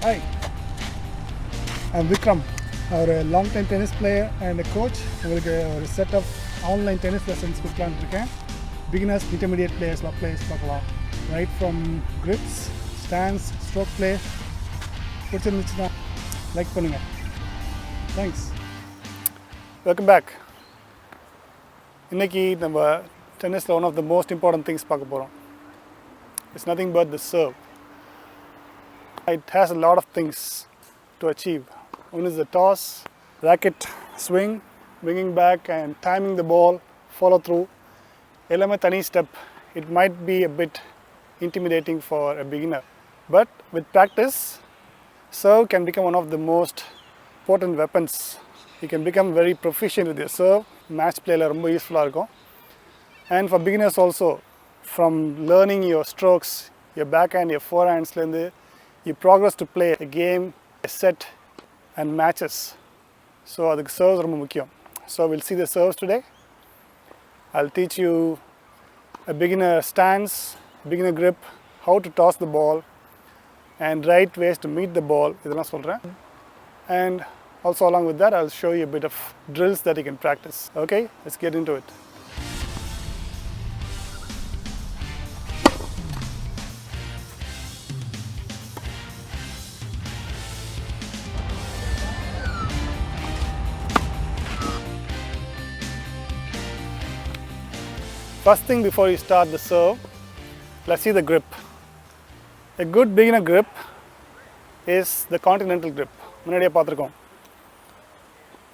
Hi, I'm Vikram, a long-time tennis player and a coach. உங்களுக்கு ஒரு set of online tennis lessons கொடுக்கலான்னு இருக்கேன். Beginners, intermediate பிளேயர்ஸ்லாம் பார்க்கலாம். Right from grips, stance, stroke play. பிடிச்சிருந்துச்சுன்னா like பண்ணுங்கள். தேங்க்ஸ். Welcome back. இன்றைக்கி நம்ம டென்னிஸில் one of the most important things பார்க்க போகிறோம். It's nothing but the serve. It has a lot of things to achieve. One is the toss, racket swing, bringing back and timing the ball, follow through. Elame tani step. It might be a bit intimidating for a beginner, but with practice, serve can become one of the most potent weapons. You can become very proficient with your serve. Match play la romba useful ah irukum. And for beginners also, from learning your strokes, your backhand, your forehands la irundhu you progress to play a game, a set and matches. So adukku serves romba mukkiyam. So we'll see the serves today. I'll teach you a beginner stance, beginner grip, how to toss the ball and right ways to meet the ball. Idella solren. And also along with that I'll show you a bit of drills that you can practice. Okay, let's get into it. First thing before you start the serve, let's see the grip. A good beginner grip is the continental grip. முன்னாடியே பார்த்துருக்கோம்.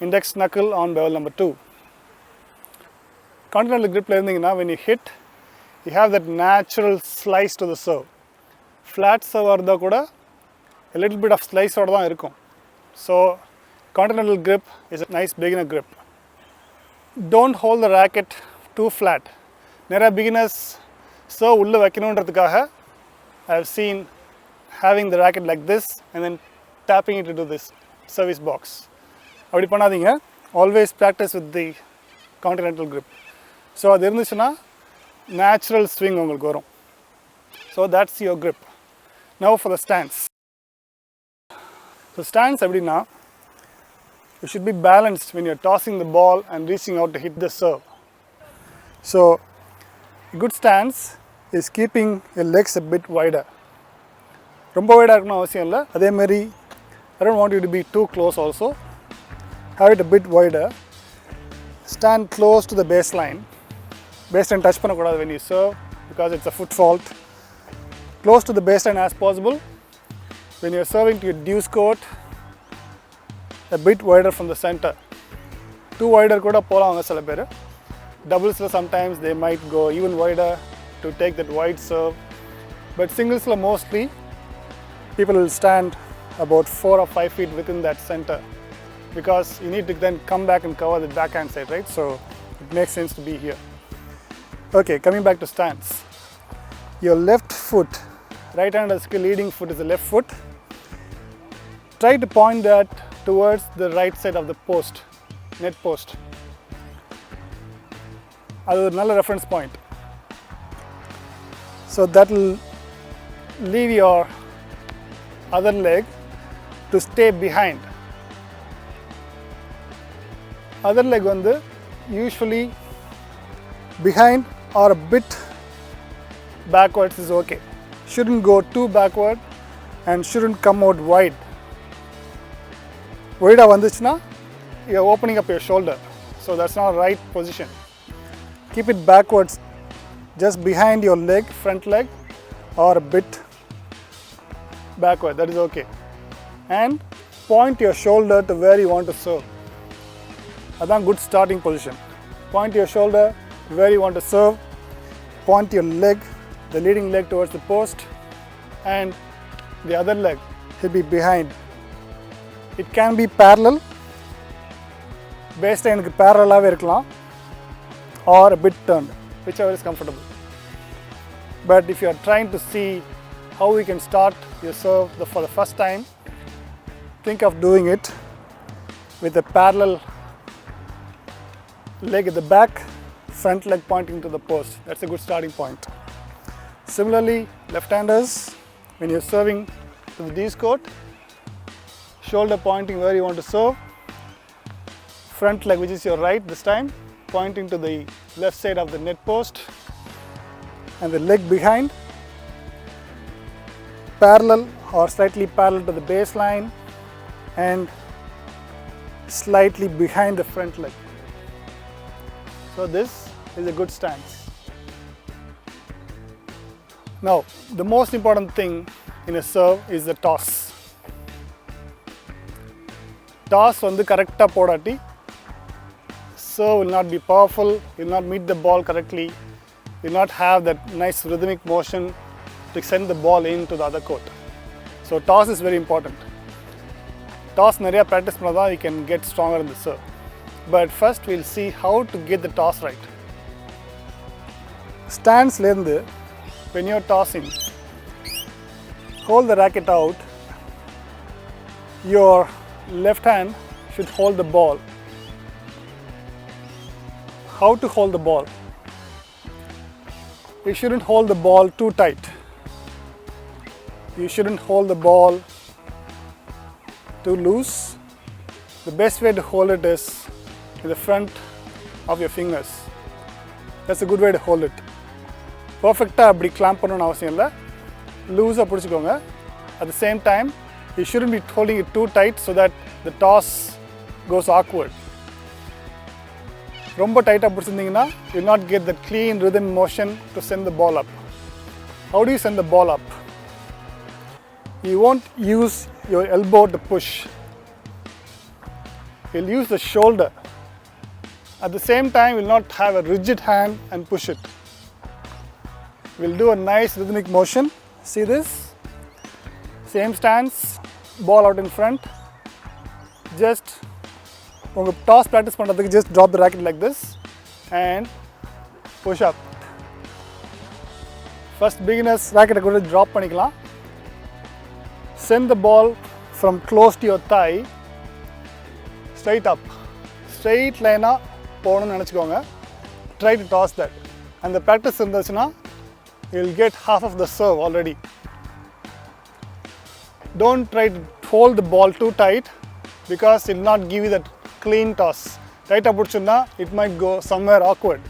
Index knuckle on bevel number 2. Continental grip இருந்தீங்கன்னா when you hit, you have that natural slice to the serve. Flat serve இருந்தால் கூட a little bit of slice ஓட தான் இருக்கும். So continental grip is a nice beginner grip. Don't hold the racket too flat. நிறைய beginners serve உள்ளே வைக்கணுன்றதுக்காக I have seen having the racket like this and then tapping it to this service box. அப்படி பண்ணாதீங்க. Always practise with the continental grip. So அது இருந்துச்சுன்னா natural swing உங்களுக்கு வரும். So that's your grip. Now for the stance. So stance எப்படின்னா you should be balanced when you're tossing the ball and reaching out to hit the serve. So good stance is keeping your legs a bit wider. ரொம்ப வைடாக இருக்கணும் அவசியம் இல்லை. அதே மாதிரி I don't want you to be too close also. Have it a bit wider. Stand close to the baseline. Baseline touch பண்ணக்கூடாது when you serve because it's a foot fault. Close to the baseline as possible. When you're serving to your deuce court, a bit wider from the center. Too wider கூட போகலாம் சில பேர். Doubles sometimes they might go even wider to take that wide serve, but singles mostly people will stand about 4 or 5 feet within that center because you need to then come back and cover the backhand side, right? So it makes sense to be here. Okay, coming back to stance. Your left foot, right hand is leading foot is the left foot. Try to point that towards the right side of the post, net post. அது ஒரு நல்ல reference point. So that will leave your other leg to stay behind. Other leg வந்து usually behind or a bit backwards is okay. Shouldn't go too backward and shouldn't come out wide. வைடாக வந்துச்சுன்னா you are opening up your shoulder. So that's not right position. Keep it backwards, just behind your leg, front leg, or a bit backward. That is okay. And point your shoulder to where you want to serve. That's a good starting position. Point your shoulder where you want to serve. Point your leg, the leading leg towards the post, and the other leg will be behind. It can be parallel. Baseline parallel irukkalam. Or a bit turned, whichever is comfortable. But if you are trying to see how you can start your serve for the first time, think of doing it with a parallel leg at the back, front leg pointing to the post. That's a good starting point. Similarly, left-handers, when you're serving to the deuce court, shoulder pointing where you want to serve, front leg, which is your right this time, pointing to the left side of the net post, and the leg behind, parallel or slightly parallel to the baseline, and slightly behind the front leg. So this is a good stance. Now, the most important thing in a serve is the toss. Toss வந்து கரெக்டாக போடாட்டி serve will not be powerful, will not meet the ball correctly, will not have that nice rhythmic motion to send the ball into the other court. So toss is very important. Toss நிறையா practice பண்ணா தான் we can get stronger in the serve. But first we'll see how to get the toss right. Stanceலேருந்து when you're tossing, hold the racket out. Your left hand should hold the ball. How to hold the ball? You shouldn't hold the ball too tight. You shouldn't hold the ball too loose. The best way to hold it is in the front of your fingers. That's a good way to hold it. Perfectly அப்படி clamp பண்ணணும்னு அவசியம் இல்லை. லூஸாக பிடிச்சிக்கோங்க. At the same time, you shouldn't be holding it too tight so that the toss goes awkward. ரொம்ப டைட்டாக பிடிச்சிருந்தீங்கன்னா you will not get the clean rhythm motion to send the ball up. How do you send the ball up? You won't use your elbow to push. You'll use the shoulder. At the same time, you will not have a rigid hand and push it. We'll do a nice rhythmic motion. See this? Same stance, ball out in front. Just உங்கள் toss practice பண்ணுறதுக்கு just drop the racket like this and push up. First beginners racket கூட drop பண்ணிக்கலாம். Send the ball from close to your thigh straight up. Straight line-ஆ போகணும்னு நினச்சிக்கோங்க. Try to toss that. And the practice இருந்துச்சுன்னா you'll get half of the serve already. Don't try to hold the ball too tight because it will not give you that clean toss. Tight பிடிச்சுன்னா it might go somewhere awkward.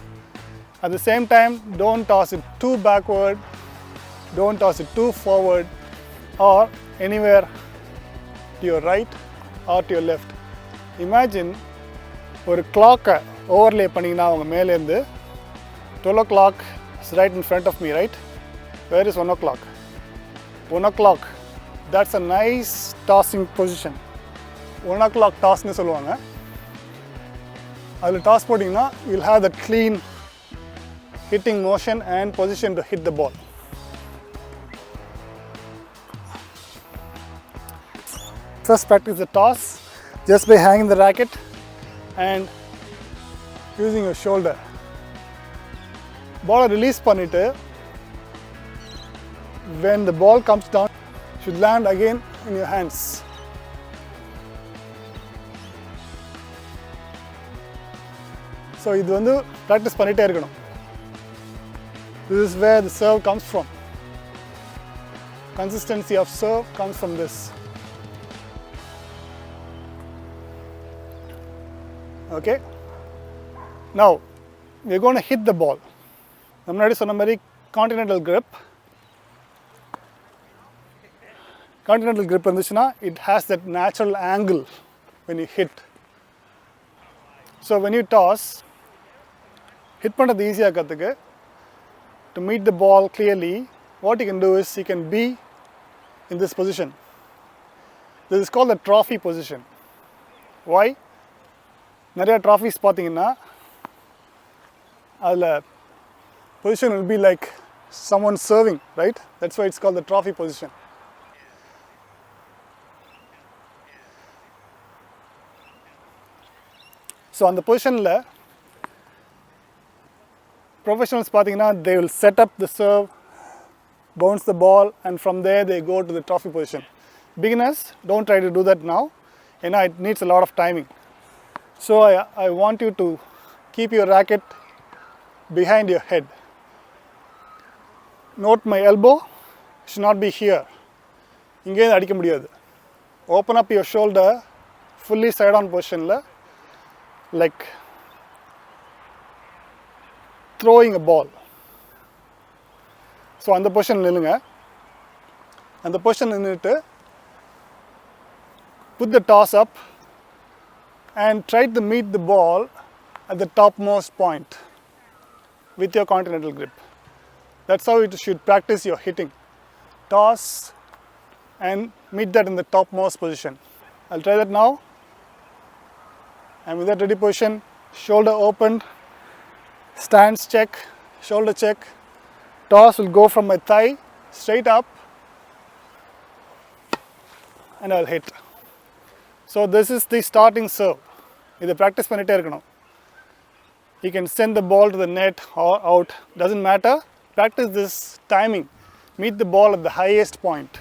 At the same time, don't toss it too backward, don't toss it too forward or anywhere to your right or to your left. Imagine ஒரு clock overlay பண்ணிங்கன்னா உங்கள் மேலேருந்து 12 o'clock is right in front of me, right? Where is 1 o'clock? 1 o'clock. That's a nice tossing position. 1 o'clock tossன்னு சொல்லுவாங்க. அதில் toss போட்டிங்கன்னா you'll have that clean hitting motion and position to hit the ball. First practice the toss just by hanging the racket and using your shoulder. Ball release பண்ணிட்டு when the ball comes down should land again in your hands. So இது வந்து practice பண்ணிட்டே இருக்கணும். This is where the serve comes from. Consistency of serve comes from this. Okay? Now, we're going to hit the ball. I'm முன்னாடி சொன்ன மாதிரி continental grip. Continental grip இருந்துச்சுன்னா it has that natural angle when you hit. So when you toss, hit பண்ணுறது ஈஸியாக இருக்கிறதுக்கு to meet the ball clearly, what you can do is you can be in this position. This is called the trophy position. Why? நிறைய trophies பார்த்தீங்கன்னா அதில் position will be like someone serving, right? That's why it's called the trophy position. So on the positionல professionals பார்த்தீங்கன்னா they will set up the serve, bounce the ball, and from there they go to the trophy position. Beginners, don't try to do that now. You know, it needs a lot of timing. So I want you to keep your racket behind your head. Note my elbow should not be here. இங்கே அடிக்க முடியாது. open up your shoulder fully side on position like throwing a ball. So அந்த position நில்லுங்க. அந்த position நின்னுட்டு put the toss up and try to meet the ball at the topmost point with your continental grip. That's how you should practice your hitting. Toss and meet that in the topmost position. I'll try that now. And with that ready position, shoulder opened, stance check, shoulder check. Toss will go from my thigh straight up and I'll hit. So this is the starting serve. இதை practice பண்ணிகிட்டே இருக்கணும். You can send the ball to the net or out, doesn't matter. Practice this timing. Meet the ball at the highest point.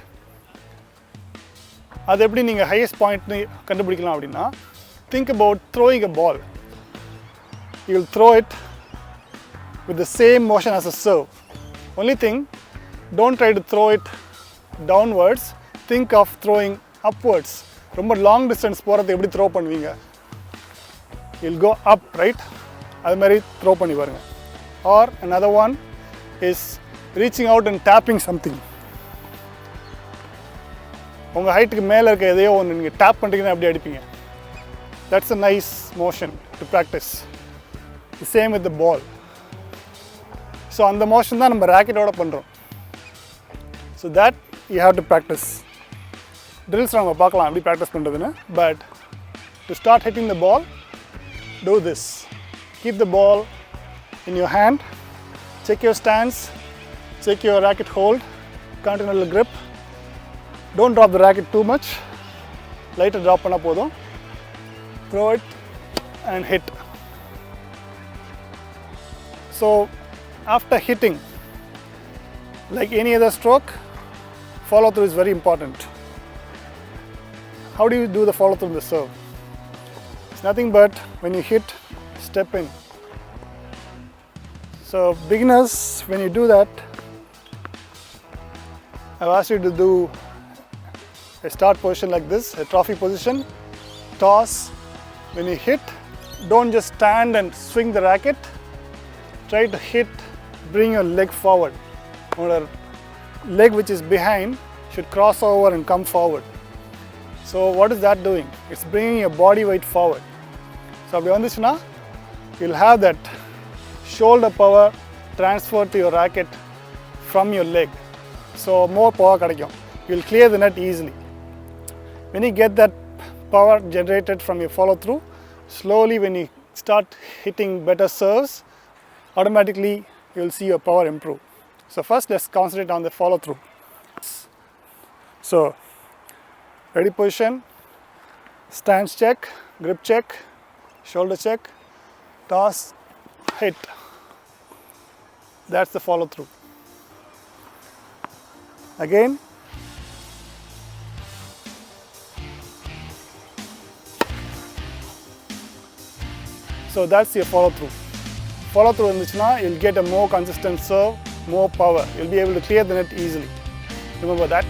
அது எப்படி நீங்கள் highest பாயிண்ட்னு கண்டுபிடிக்கலாம் அப்படின்னா, think about throwing a ball. You will throw it with the same motion as a serve. Only thing, don't try to throw it downwards. Think of throwing upwards. ரொம்ப long distance போகிறது எப்படி throw பண்ணுவீங்க? You'll go up, right? அது மாதிரி throw பண்ணி பாருங்க. Or another one is reaching out and tapping something. உங்கள் ஹைட்டுக்கு மேலே இருக்க எதையோ ஒன்று நீங்கள் டேப் பண்ணுறீங்கன்னா அப்படி அடிப்பீங்க. That's a nice motion to practice. The same with the ball. So அந்த மோஷன் தான் நம்ம ராக்கெட்டோட பண்ணுறோம். So that you have to practice. Drills நம்ம பார்க்கலாம் எப்படி ப்ராக்டிஸ் பண்ணுறதுன்னு. But to start hitting the ball, do this. Keep the ball in your hand. Check your stance. Check your racket hold. Continental grip. Don't drop the racket too much. Lighter drop பண்ணா போதும். Throw it and hit. So after hitting, like any other stroke, follow through is very important. How do you do the follow through in the serve? It's nothing but when you hit, step in. So beginners, when you do that, I've asked you to do a start position like this, a trophy position, toss. When you hit, don't just stand and swing the racket. Try to hit, bring your leg forward. Your leg which is behind should cross over and come forward. So what is that doing? It's bringing your body weight forward. So அப்படி வந்துச்சுன்னா, you'll have that shoulder power transfer to your racket from your leg. So more power கிடைக்கும். You'll clear the net easily. When you get that power generated from your follow through, slowly when you start hitting better serves, automatically you'll see your power improve. So first let's concentrate on the follow through. So ready position, stance check, grip check, shoulder check, toss, hit. That's the follow through. Again, so that's your follow through. Follow through இருந்துச்சுன்னா, you'll get a more consistent serve, more power. You'll be able to clear the net easily. Remember that.